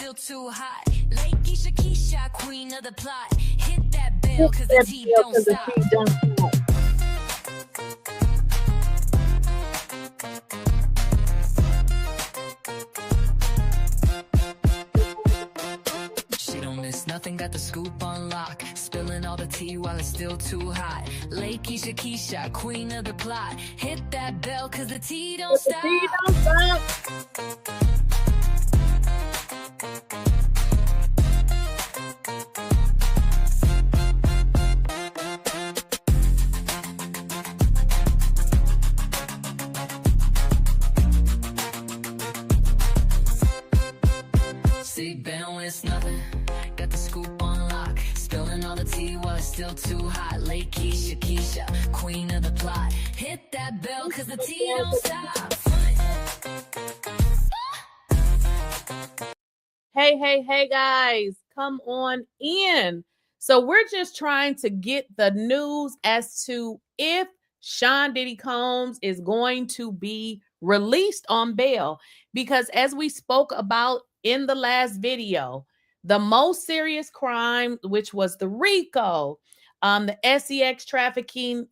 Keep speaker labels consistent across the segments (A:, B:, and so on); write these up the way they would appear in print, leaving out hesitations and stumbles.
A: still too hot. Lakeyshakeysha, queen of the plot. Hit that bell, cause the tea don't stop. Nothing, got the scoop on lock. Spilling all the tea while it's still too hot. Lakeyshakeysha, queen of the plot. Hit that bell, cause the tea don't stop. See, bell, it's nothing. Got the scoop on lock. Spilling all the tea while it's still too hot. Lakeyshakeysha, queen of the plot. Hit that bell, cause the tea don't stop.
B: Hey, guys, come on in. So we're just trying to get the news as to if Sean Diddy Combs is going to be released on bail. Because as we spoke about in the last video, the most serious crime, which was the RICO, the sex trafficking,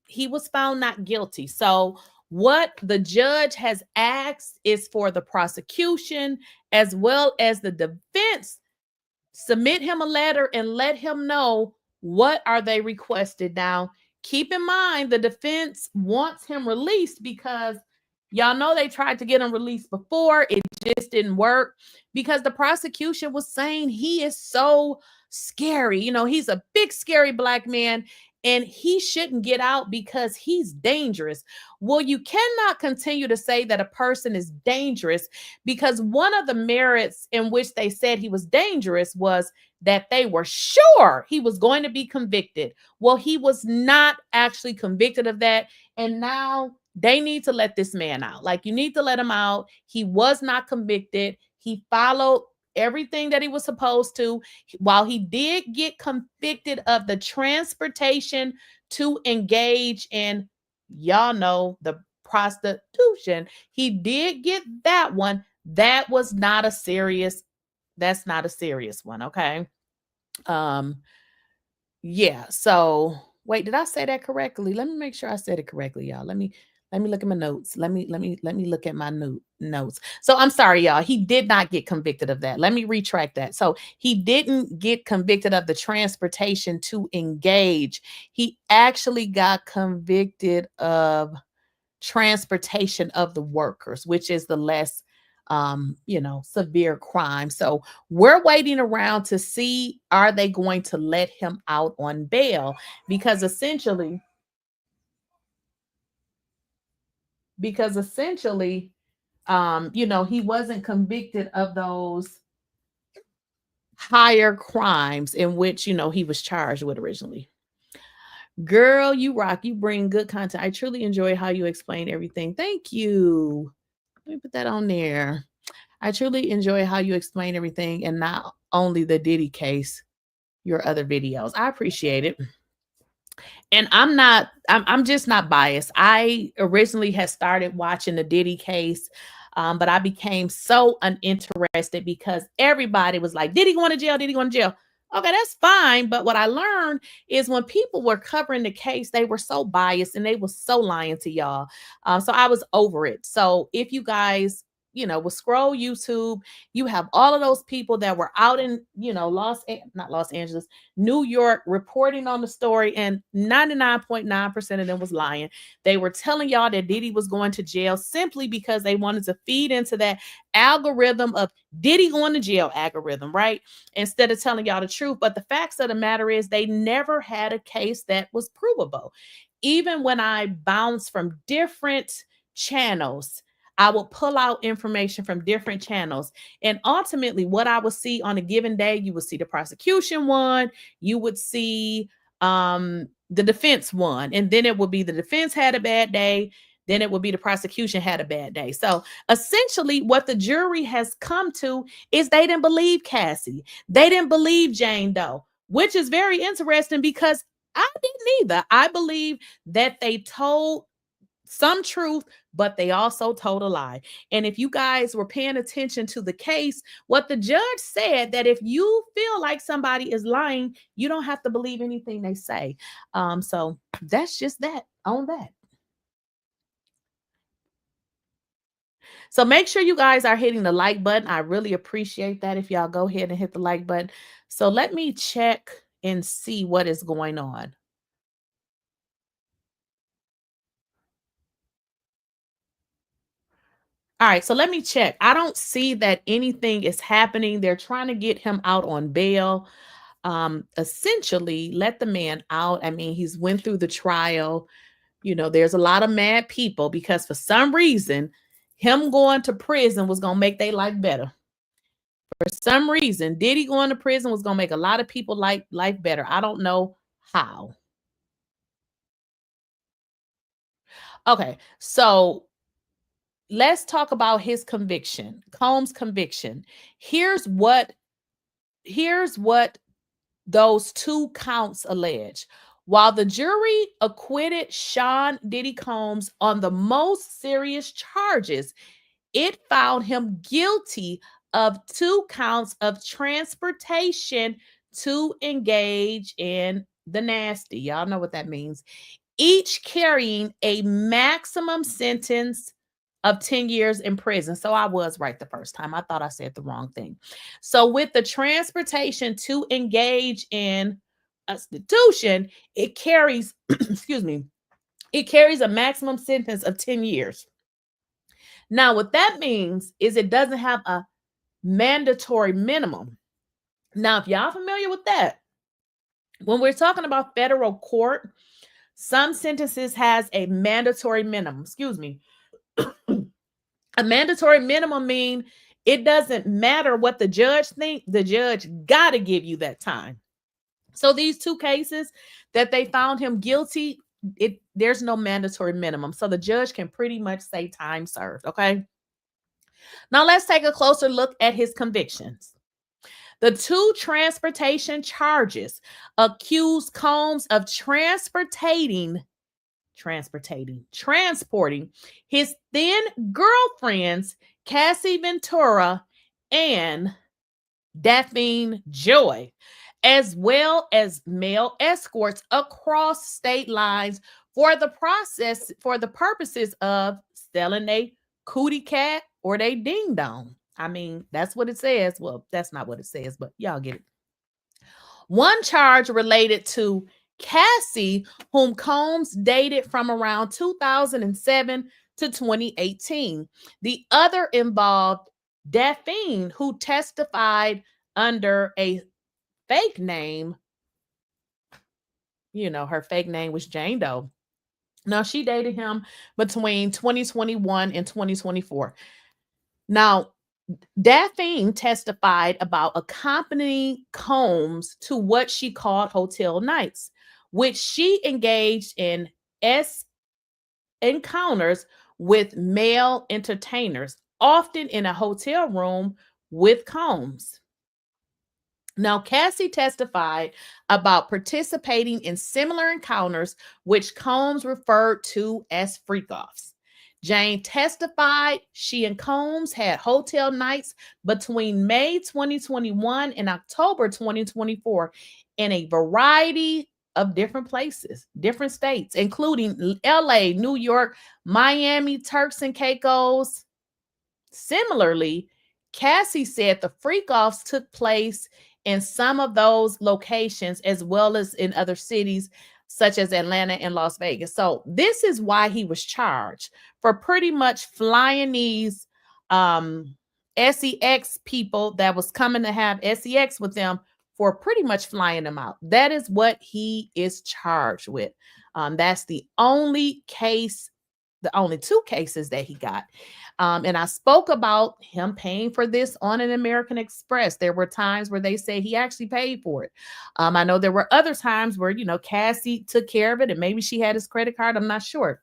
B: he was found not guilty. So what the judge has asked is for the prosecution as well as the defense submit him a letter and let him know what are they requested. Now, keep in mind, the defense wants him released because y'all know they tried to get him released before. It just didn't work because the prosecution was saying he is so scary. You know, he's a big, scary black man and he shouldn't get out because he's dangerous. Well, you cannot continue to say that a person is dangerous because one of the merits in which they said he was dangerous was that they were sure he was going to be convicted. Well, he was not actually convicted of that. And now they need to let this man out. Like, you need to let him out. He was not convicted. He followed everything that he was supposed to. While he did get convicted of the transportation to engage in, y'all know, the prostitution, he did get that one. That was not a serious, that's not a serious one, okay? Yeah, so wait, did I say that correctly? Let me make sure I said it correctly, y'all. Let me look at my notes. Let me look at my notes. So I'm sorry, y'all. He did not get convicted of that. Let me retract that. So he didn't get convicted of the transportation to engage. He actually got convicted of transportation of the workers, which is the less severe crime. So we're waiting around to see, are they going to let him out on bail? Because essentially, he wasn't convicted of those higher crimes in which, he was charged with originally. Girl, you rock. You bring good content. I truly enjoy how you explain everything. Thank you. Let me put that on there. I truly enjoy how you explain everything and not only the Diddy case, your other videos. I appreciate it. And I'm just not biased. I originally had started watching the Diddy case, but I became so uninterested because everybody was like, Diddy going to jail, Diddy going to jail. Okay, that's fine. But what I learned is when people were covering the case, they were so biased and they were so lying to y'all. So I was over it. So if you guys, will scroll YouTube, you have all of those people that were out in, not Los Angeles, New York, reporting on the story, and 99.9% of them was lying. They were telling y'all that Diddy was going to jail simply because they wanted to feed into that algorithm of Diddy going to jail algorithm, right? Instead of telling y'all the truth. But the facts of the matter is they never had a case that was provable. Even when I bounced from different channels, I will pull out information from different channels. And ultimately, what I would see on a given day, you would see the prosecution one, you would see the defense one, and then it would be the defense had a bad day, then it would be the prosecution had a bad day. So essentially, what the jury has come to is they didn't believe Cassie. They didn't believe Jane Doe, which is very interesting because I didn't either. I believe that they told some truth, but they also told a lie. And if you guys were paying attention to the case, what the judge said, that if you feel like somebody is lying, you don't have to believe anything they say. So that's just that on that. So make sure you guys are hitting the like button. I really appreciate that if y'all go ahead and hit the like button. So let me check and see what is going on. All right, so let me check. I don't see that anything is happening. They're trying to get him out on bail. Essentially, let the man out. I mean, he's went through the trial. You know, there's a lot of mad people because for some reason, him going to prison was gonna make their life better. For some reason, Diddy going to prison was gonna make a lot of people life better. I don't know how. Okay, so let's talk about his conviction, Combs' conviction. Here's what those 2 counts allege. While the jury acquitted Sean Diddy Combs on the most serious charges, it found him guilty of 2 counts of transportation to engage in the nasty. Y'all know what that means. Each carrying a maximum sentence of 10 years in prison. So I was right the first time. I thought I said the wrong thing. So with the transportation to engage in prostitution, it carries, excuse me, it carries a maximum sentence of 10 years. Now, what that means is it doesn't have a mandatory minimum. Now, if y'all familiar with that, when we're talking about federal court, some sentences has a mandatory minimum. Excuse me. A mandatory minimum mean it doesn't matter what the judge think, the judge got to give you that time. So these 2 cases that they found him guilty, there's no mandatory minimum. So the judge can pretty much say time served, okay? Now let's take a closer look at his convictions. The 2 transportation charges accuse Combs of transporting his then girlfriends, cassieventura and Daphne Joy, as well as male escorts across state lines for the purposes of selling a cootie cat or they ding dong. I mean, that's what it says. Well, that's not what it says, but y'all get it. One charge related to Cassie, whom Combs dated from around 2007 to 2018. The other involved Daphne, who testified under a fake name. You know, her fake name was Jane Doe. Now, she dated him between 2021 and 2024. Now, Daphne testified about accompanying Combs to what she called hotel nights, which she engaged in encounters with male entertainers, often in a hotel room with Combs. Now, Cassie testified about participating in similar encounters, which Combs referred to as freak-offs. Jane testified she and Combs had hotel nights between May 2021 and October 2024 in a variety of different places, different states, including LA, New York, Miami, Turks and Caicos. Similarly, Cassie said the freak-offs took place in some of those locations as well as in other cities such as Atlanta and Las Vegas. So this is why he was charged for pretty much flying these SEX people that was coming to have SEX with them, for pretty much flying them out. That is what he is charged with. That's the only case, the only 2 cases that he got. And I spoke about him paying for this on an American Express. There were times where they say he actually paid for it. I know there were other times where, you know, Cassie took care of it and maybe she had his credit card. I'm not sure.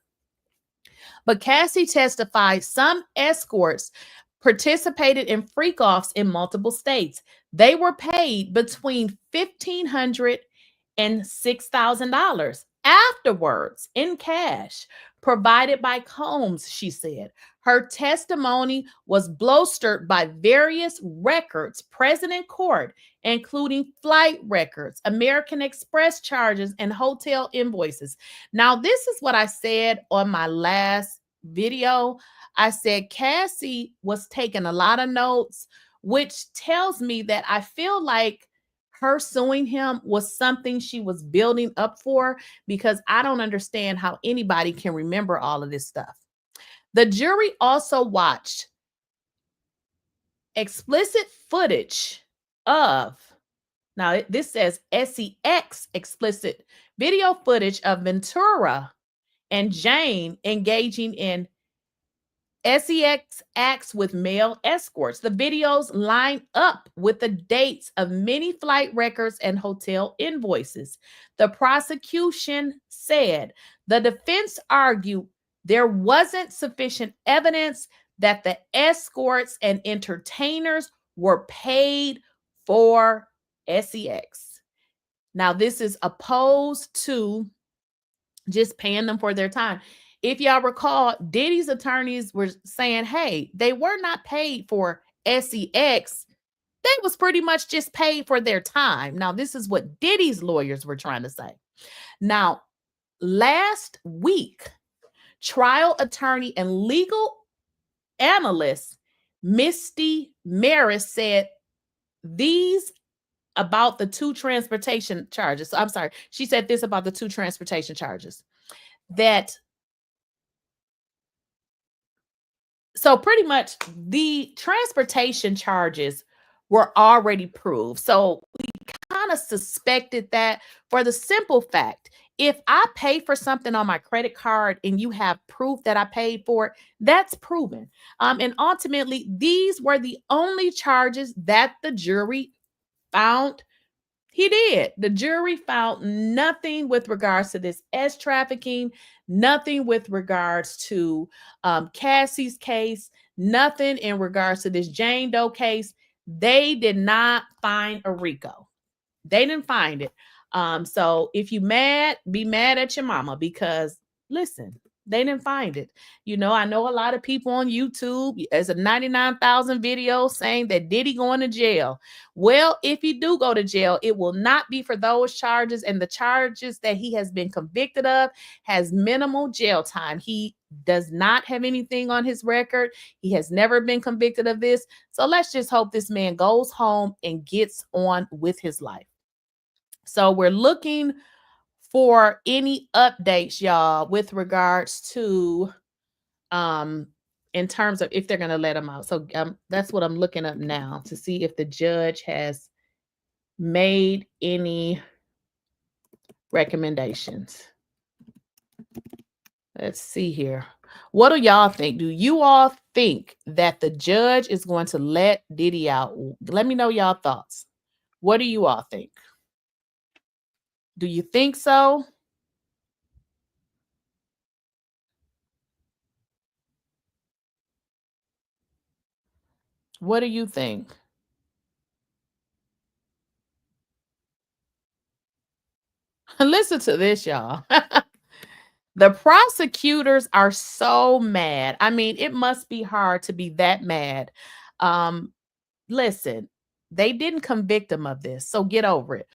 B: But Cassie testified some escorts participated in freak-offs in multiple states. They were paid between $1,500 and $6,000 afterwards in cash, provided by Combs, she said. Her testimony was bolstered by various records present in court, including flight records, American Express charges, and hotel invoices. Now, this is what I said on my last video. I said Cassie was taking a lot of notes, which tells me that I feel like her suing him was something she was building up for, because I don't understand how anybody can remember all of this stuff. The jury also watched explicit footage of, now this says SEX explicit video footage of Ventura and Jane engaging in SEX acts with male escorts. The videos line up with the dates of many flight records and hotel invoices. The prosecution said the defense argued there wasn't sufficient evidence that the escorts and entertainers were paid for SEX. Now, this is opposed to just paying them for their time. If y'all recall, Diddy's attorneys were saying, hey, they were not paid for SEX. They was pretty much just paid for their time. Now, this is what Diddy's lawyers were trying to say. Now, last week, trial attorney and legal analyst Misty Maris said these about the two transportation charges. I'm sorry. She said this about the two transportation charges. So pretty much the transportation charges were already proved. So we kind of suspected that, for the simple fact, if I pay for something on my credit card and you have proof that I paid for it, that's proven. And ultimately, these were the only charges that the jury found he did. The jury found nothing with regards to this S trafficking, nothing with regards to Cassie's case, nothing in regards to this Jane Doe case. They did not find a RICO. They didn't find it. So if you mad, be mad at your mama, because listen, they didn't find it. You know, I know a lot of people on YouTube, there's a 99,000 videos saying that Diddy going to jail. Well, if he do go to jail, it will not be for those charges, and the charges that he has been convicted of has minimal jail time. He does not have anything on his record. He has never been convicted of this. So let's just hope this man goes home and gets on with his life. So we're looking for any updates, y'all, with regards to in terms of if they're going to let him out. So that's what I'm looking up now to see if the judge has made any recommendations. Let's see here. What do y'all think? Do you all think that the judge is going to let Diddy out? Let me know y'all thoughts. What do you all think? Do you think so? What do you think? Listen to this, y'all. The prosecutors are so mad. I mean, it must be hard to be that mad. Listen, they didn't convict him of this, so get over it.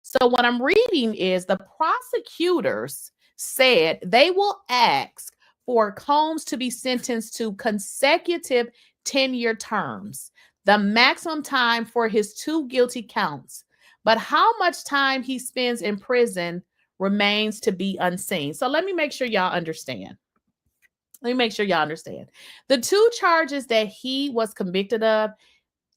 B: So what I'm reading is the prosecutors said they will ask for Combs to be sentenced to consecutive 10-year terms, the maximum time for his 2 guilty counts. But how much time he spends in prison remains to be unseen. So let me make sure y'all understand. The 2 charges that he was convicted of,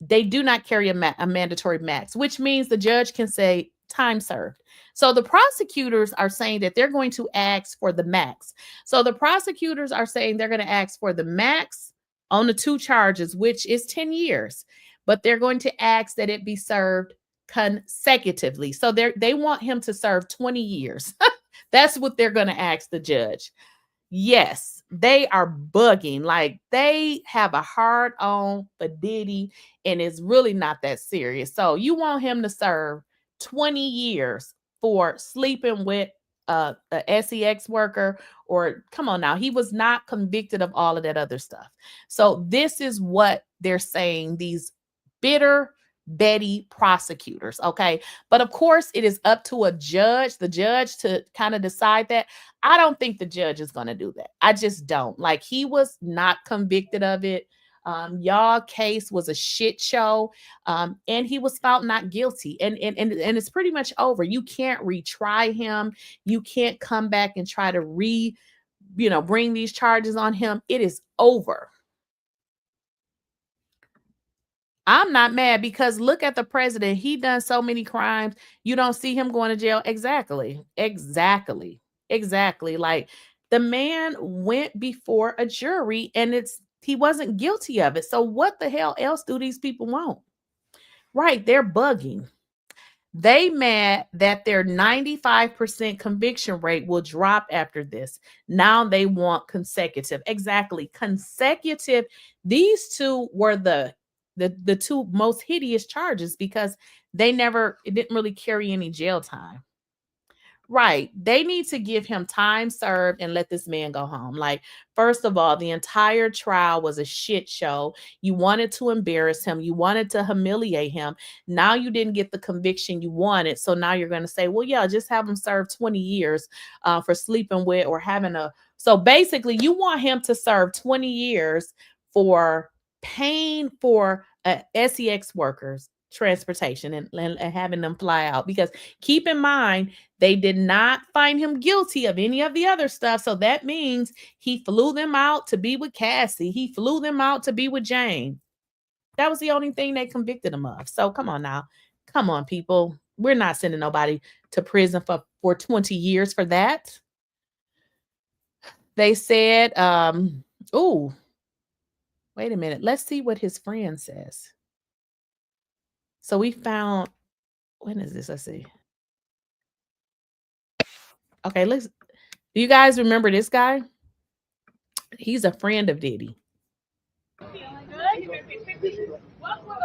B: they do not carry a mandatory max, which means the judge can say time served. So the prosecutors are saying that they're going to ask for the max. So the prosecutors are saying they're going to ask for the max on the 2 charges, which is 10 years, but they're going to ask that it be served consecutively. So they want him to serve 20 years. That's what they're going to ask the judge. Yes, they are bugging. Like, they have a hard on for Diddy, and it's really not that serious. So you want him to serve 20 years for sleeping with a sex worker, or come on now, he was not convicted of all of that other stuff. So this is what they're saying, these bitter Betty prosecutors. Okay. But of course, it is up to the judge to kind of decide that. I don't think the judge is going to do that. I just don't. Like, he was not convicted of it. Y'all case was a shit show. And he was found not guilty. And it's pretty much over. You can't retry him. You can't come back and try to bring these charges on him. It is over. I'm not mad, because look at the president. He done so many crimes. You don't see him going to jail. Exactly. Like, the man went before a jury and he wasn't guilty of it. So what the hell else do these people want? Right. They're bugging. They mad that their 95% conviction rate will drop after this. Now they want consecutive. Exactly. Consecutive. These two were the two most hideous charges, because it didn't really carry any jail time. Right. They need to give him time served and let this man go home. Like, first of all, the entire trial was a shit show. You wanted to embarrass him. You wanted to humiliate him. Now you didn't get the conviction you wanted. So now you're going to say, well, yeah, just have him serve 20 years for sleeping with or having so basically you want him to serve 20 years for paying for sex workers transportation and having them fly out, because keep in mind, they did not find him guilty of any of the other stuff. So that means he flew them out to be with Cassie. He flew them out to be with Jane. That was the only thing they convicted him of. So come on now. Come on, people. We're not sending nobody to prison for 20 years for that. They said, oh, wait a minute. Let's see what his friend says. So we found, when is this? Let's see. Okay, do you guys remember this guy? He's a friend of Diddy.
C: What were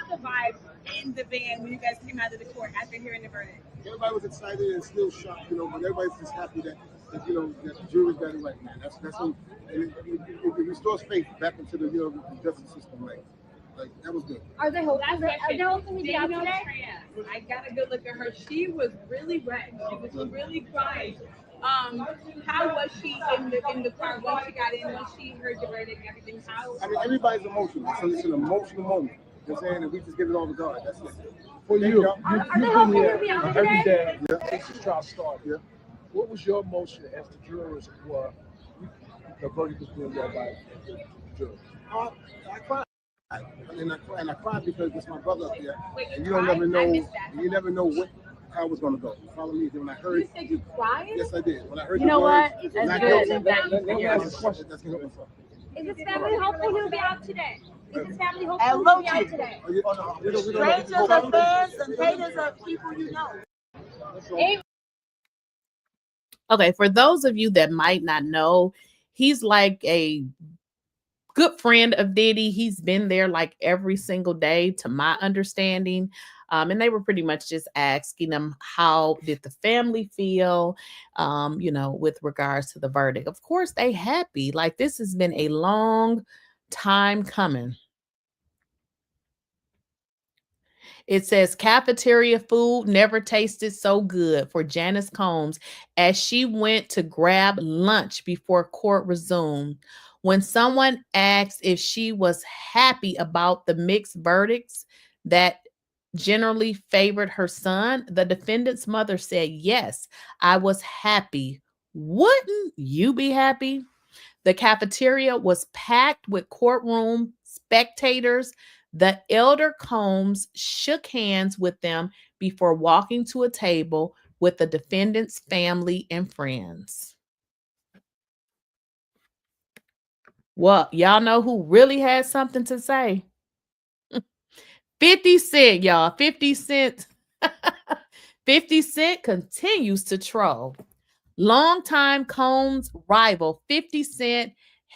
C: the vibes in the van when you guys came out of the court after hearing the verdict?
D: Everybody was excited and still shocked, but everybody's just happy that that the jury got it right, man. That's what it restores faith back into the the justice system, like that was good.
C: Are they hoping to be out today? I got a good look at her. She was really red. She was really crying. How was she in the car once she got in, once she heard the verdict and everything?
D: I mean, everybody's emotional. So it's an emotional moment. You know what I'm saying? And we just give it all to God. That's it. For you,
C: are they hoping to be out today?
E: Every day since the trial started. Yeah. What was your emotion as the jurors were, the verdict was being read by the jurors?
D: I cried. And I cried because it's my brother up there, and you never know how it was going to go. Follow me. Then when I heard,
C: you said you cried?
D: Yes, I did. When I heard,
C: you know what?
D: That's good. That's good.
C: Is his family hopeful he'll be out today? Is his family hopeful he'll be out today?
F: Strangers are fans and haters are people you know.
B: Okay, for those of you that might not know, he's like a good friend of Diddy. He's been there like every single day, to my understanding. And they were pretty much just asking him, how did the family feel, with regards to the verdict. Of course, they happy. Like, this has been a long time coming. It says cafeteria food never tasted so good for Janice Combs as she went to grab lunch before court resumed. When someone asked if she was happy about the mixed verdicts that generally favored her son, the defendant's mother said, "Yes, I was happy. Wouldn't you be happy?" The cafeteria was packed with courtroom spectators. The elder Combs shook hands with them before walking to a table with the defendant's family and friends. Well, y'all know who really had something to say? 50 Cent, y'all. 50 Cent. 50 Cent continues to troll. Longtime Combs rival 50 Cent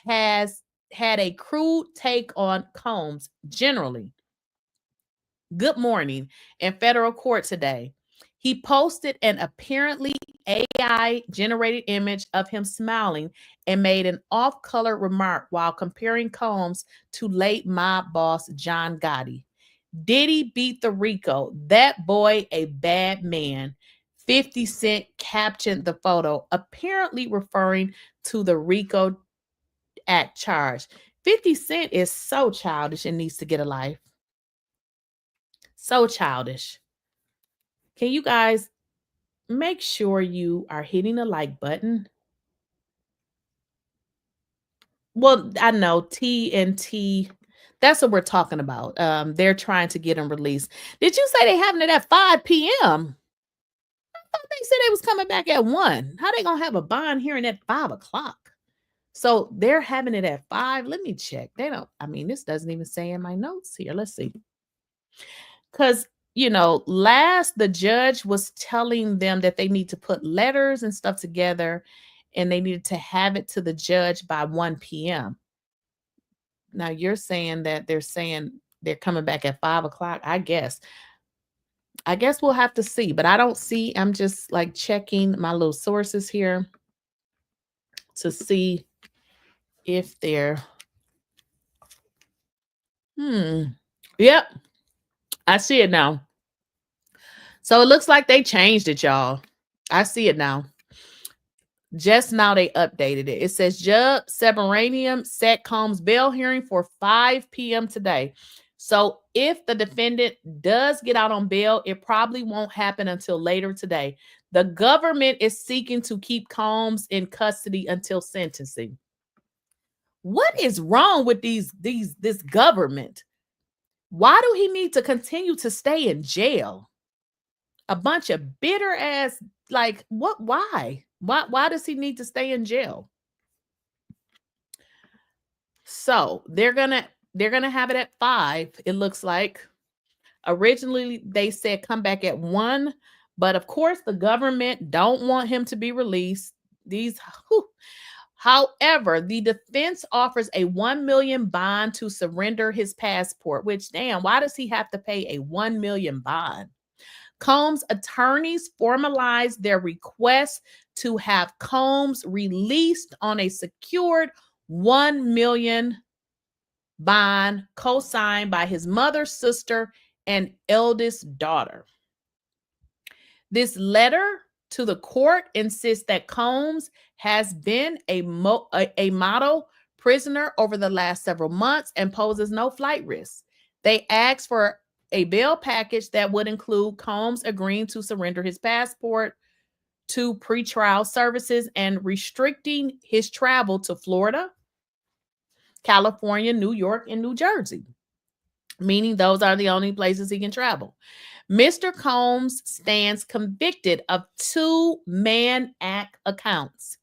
B: has had a crude take on Combs generally. Good morning in federal court today. He posted an apparently AI generated image of him smiling and made an off-color remark while comparing Combs to late mob boss John Gotti. Diddy beat the Rico. That boy a bad man. 50 Cent captioned the photo, apparently referring to the Rico Act charge. 50 Cent is so childish and needs to get a life. So childish. Can you guys make sure you are hitting the like button? Well, I know TNT. That's what we're talking about. They're trying to get him released. Did you say they having it at 5 p.m.? I thought they said they was coming back at 1. How they gonna have a bond hearing at 5 o'clock? So they're having it at 5. Let me check. They don't. I mean, this doesn't even say in my notes here. Let's see. Because the judge was telling them that they need to put letters and stuff together, and they needed to have it to the judge by 1 p.m. Now you're saying that they're coming back at 5 o'clock. I guess we'll have to see, but I don't see. I'm just like checking my little sources here to see if they're. Yep. I see it now. So it looks like they changed it, y'all. I see it now. Just now they updated it. It says 𝐬𝐮𝐬𝐫𝐞 set Combs bail hearing for 5 p.m. today. So if the defendant does get out on bail, it probably won't happen until later today. The government is seeking to keep Combs in custody until sentencing. What is wrong with this government? Why do he need to continue to stay in jail? A bunch of bitter ass, like, what? Why? Why does he need to stay in jail? So they're gonna have it at 5. It looks like. Originally they said come back at 1, but of course the government don't want him to be released. However, the defense offers a $1 million bond to surrender his passport, which, damn, why does he have to pay a $1 million bond? Combs' attorneys formalized their request to have Combs released on a secured $1 million bond co-signed by his mother, sister, and eldest daughter. This letter to the court insists that Combs has been a model prisoner over the last several months and poses no flight risk. They asked for a bail package that would include Combs agreeing to surrender his passport to pretrial services and restricting his travel to Florida, California, New York, and New Jersey, meaning those are the only places he can travel. Mr. Combs stands convicted of 2 Mann Act accounts,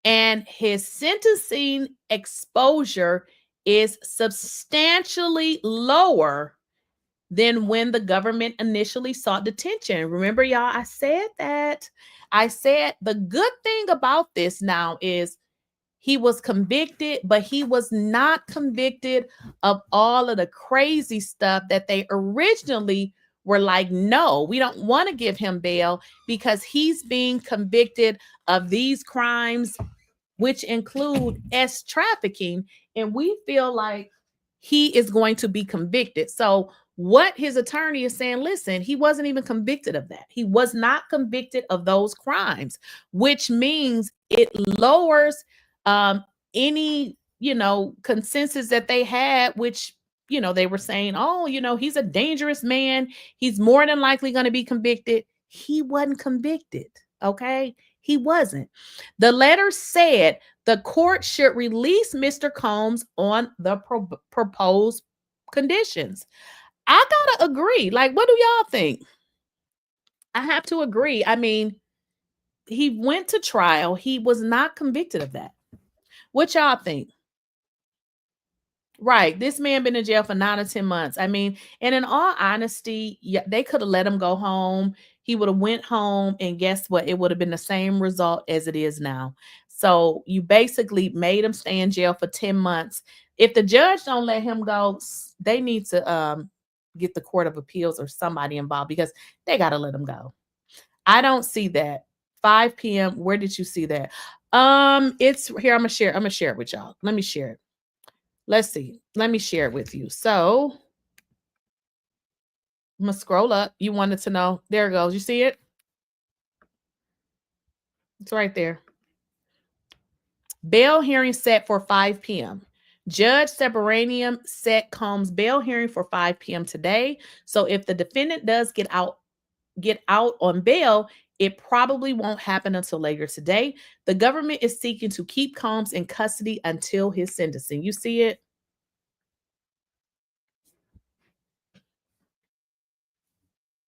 B: and his sentencing exposure is substantially lower than when the government initially sought detention. Remember, y'all, I said that. I said the good thing about this now is he was convicted, but he was not convicted of all of the crazy stuff that they originally were like, no, we don't want to give him bail because he's being convicted of these crimes, which include trafficking. And we feel like he is going to be convicted. So what his attorney is saying, listen, he wasn't even convicted of that. He was not convicted of those crimes, which means it lowers any, consensus that they had, which, they were saying, oh, he's a dangerous man. He's more than likely going to be convicted. He wasn't convicted. Okay. He wasn't. The letter said the court should release Mr. Combs on the proposed conditions. I gotta agree. Like, what do y'all think? I have to agree. I mean, he went to trial. He was not convicted of that. What y'all think? Right. This man been in jail for 9 or 10 months. I mean, and in all honesty, yeah, they could have let him go home. He would have went home, and guess what? It would have been the same result as it is now. So you basically made him stay in jail for 10 months. If the judge don't let him go, they need to get the Court of Appeals or somebody involved because they got to let him go. I don't see that. 5 p.m. Where did you see that? It's here. I'm gonna share it with y'all. Let me share it. Let's see. Let me share it with you. So I'm gonna scroll up. You wanted to know. There it goes. You see it? It's right there. Bail hearing set for 5 p.m. Judge 𝐸𝐫𝐶𝐬𝐿 bail hearing for 5 p.m. today. So if the defendant does get out on bail, it probably won't happen until later today. The government is seeking to keep Combs in custody until his sentencing. You see it?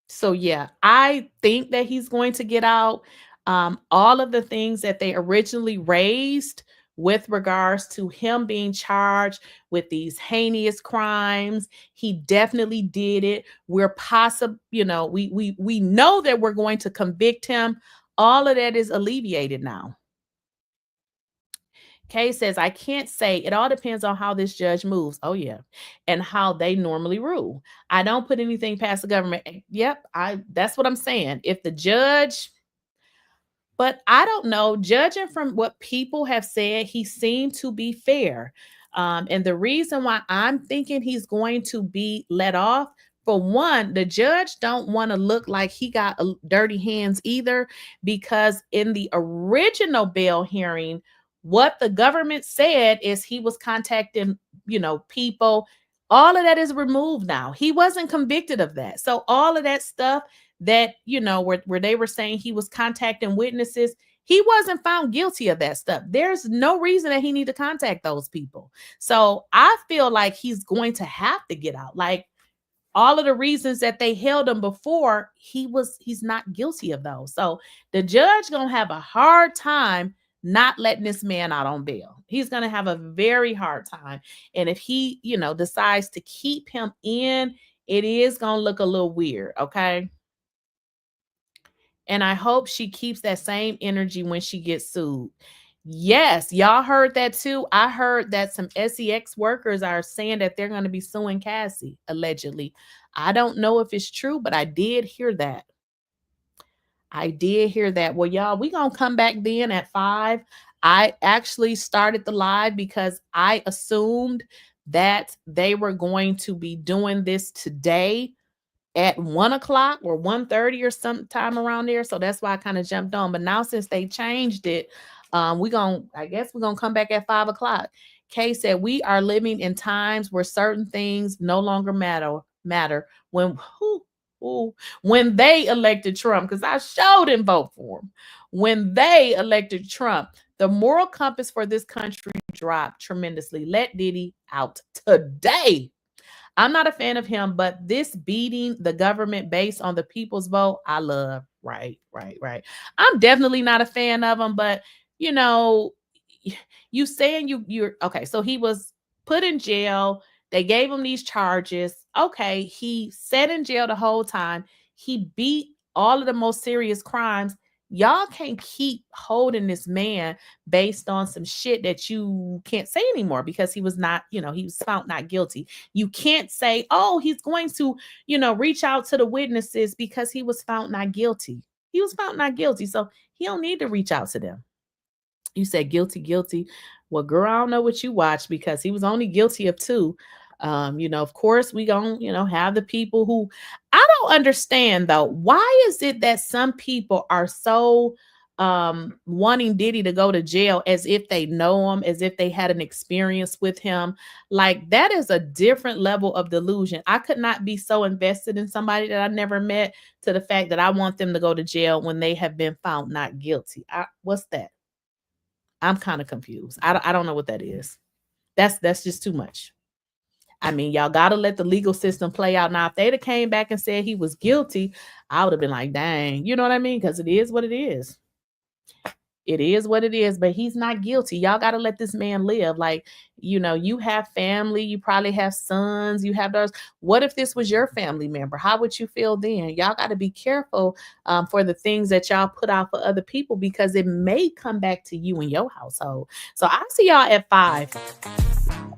B: So yeah, I think that he's going to get out. All of the things that they originally raised with regards to him being charged with these heinous crimes, he definitely did it. We're possible, we know that we're going to convict him. All of that is alleviated now. Kay says, I can't say. It all depends on how this judge moves. Oh, yeah. And how they normally rule. I don't put anything past the government. Yep. That's what I'm saying. If the judge, but I don't know, judging from what people have said, he seemed to be fair. And the reason why I'm thinking he's going to be let off, for one, the judge don't want to look like he got dirty hands either, because in the original bail hearing, what the government said is he was contacting, people. All of that is removed now. He wasn't convicted of that. So all of that stuff that, where they were saying he was contacting witnesses, he wasn't found guilty of that stuff. There's no reason that he need to contact those people. So I feel like he's going to have to get out. Like, all of the reasons that they held him before, he's not guilty of those. So the judge gonna have a hard time not letting this man out on bail. He's gonna have a very hard time. And if he, decides to keep him in, it is gonna look a little weird, okay? And I hope she keeps that same energy when she gets sued. Yes, y'all heard that too. I heard that some SEX workers are saying that they're going to be suing Cassie, allegedly. I don't know if it's true, but I did hear that. Well, y'all, we're going to come back then at 5. I actually started the live because I assumed that they were going to be doing this today at 1 o'clock or 1:30 or sometime around there. So that's why I kind of jumped on. But now since they changed it, I guess we're gonna come back at 5 o'clock. Kay said, we are living in times where certain things no longer matter. When they elected Trump, because I sure didn't vote for him. When they elected Trump, the moral compass for this country dropped tremendously. Let Diddy out today. I'm not a fan of him, but this beating the government based on the people's vote, I love. Right. I'm definitely not a fan of him, but you saying you're okay. So he was put in jail. They gave him these charges. Okay. He sat in jail the whole time. He beat all of the most serious crimes. Y'all can't keep holding this man based on some shit that you can't say anymore because he was not, he was found not guilty. You can't say, oh, he's going to, reach out to the witnesses because he was found not guilty. He was found not guilty. So he don't need to reach out to them. You said guilty. Well, girl, I don't know what you watched because he was only guilty of 2. Of course, we gonna, have the people who I don't understand though. Why is it that some people are so wanting Diddy to go to jail as if they know him, as if they had an experience with him? Like, that is a different level of delusion. I could not be so invested in somebody that I never met to the fact that I want them to go to jail when they have been found not guilty. What's that? I'm kind of confused. I don't know what that is. That's just too much. I mean, y'all got to let the legal system play out. Now, if they'd have came back and said he was guilty, I would have been like, dang, you know what I mean? Because it is what it is. It is what it is, but he's not guilty. Y'all got to let this man live. Like, you have family, you probably have sons, you have those. What if this was your family member? How would you feel then? Y'all got to be careful for the things that y'all put out for other people, because it may come back to you and your household. So I'll see y'all at 5.